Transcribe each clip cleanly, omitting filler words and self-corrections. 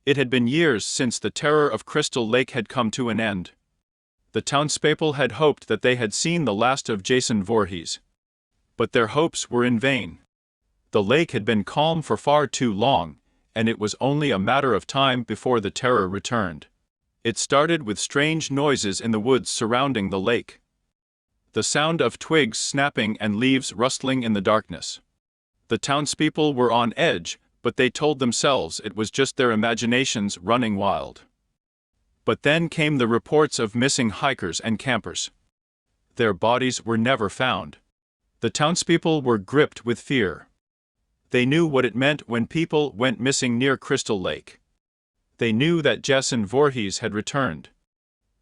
It had been years since the terror of Crystal Lake had come to an end. The townspeople had hoped that they had seen the last of Jason Voorhees. But their hopes were in vain. The lake had been calm for far too long, and it was only a matter of time before the terror returned. It started with strange noises in the woods surrounding the lake. The sound of twigs snapping and leaves rustling in the darkness. The townspeople were on edge, but they told themselves it was just their imaginations running wild. But then came the reports of missing hikers and campers. Their bodies were never found. The townspeople were gripped with fear. They knew what it meant when people went missing near Crystal Lake. They knew that Jason Voorhees had returned.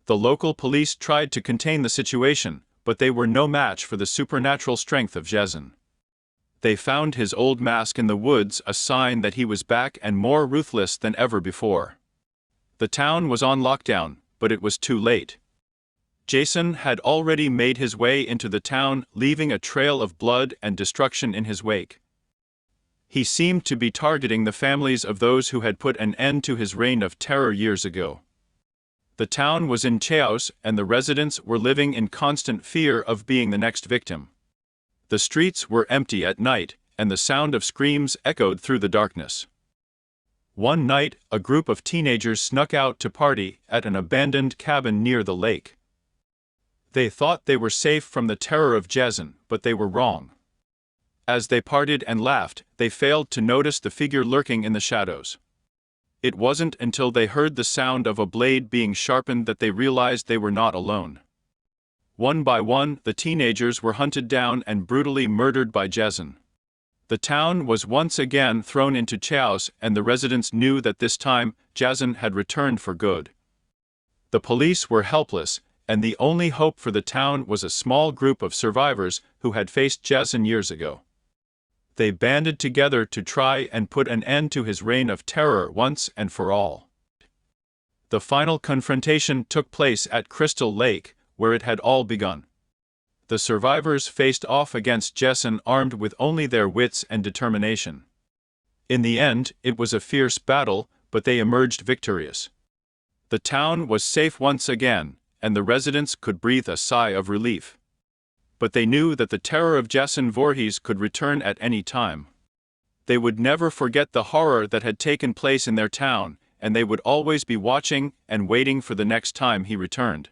The local police tried to contain the situation, but they were no match for the supernatural strength of Jason. They found his old mask in the woods, a sign that he was back and more ruthless than ever before. The town was on lockdown, but it was too late. Jason had already made his way into the town, leaving a trail of blood and destruction in his wake. He seemed to be targeting the families of those who had put an end to his reign of terror years ago. The town was in chaos, and the residents were living in constant fear of being the next victim. The streets were empty at night, and the sound of screams echoed through the darkness. One night, a group of teenagers snuck out to party at an abandoned cabin near the lake. They thought they were safe from the terror of Jason, but they were wrong. As they partied and laughed, they failed to notice the figure lurking in the shadows. It wasn't until they heard the sound of a blade being sharpened that they realized they were not alone. One by one, the teenagers were hunted down and brutally murdered by Jason. The town was once again thrown into chaos, and the residents knew that this time, Jason had returned for good. The police were helpless, and the only hope for the town was a small group of survivors who had faced Jason years ago. They banded together to try and put an end to his reign of terror once and for all. The final confrontation took place at Crystal Lake, where it had all begun. The survivors faced off against Jason, armed with only their wits and determination. In the end, it was a fierce battle, but they emerged victorious. The town was safe once again, and the residents could breathe a sigh of relief. But they knew that the terror of Jason Voorhees could return at any time. They would never forget the horror that had taken place in their town, and they would always be watching and waiting for the next time he returned.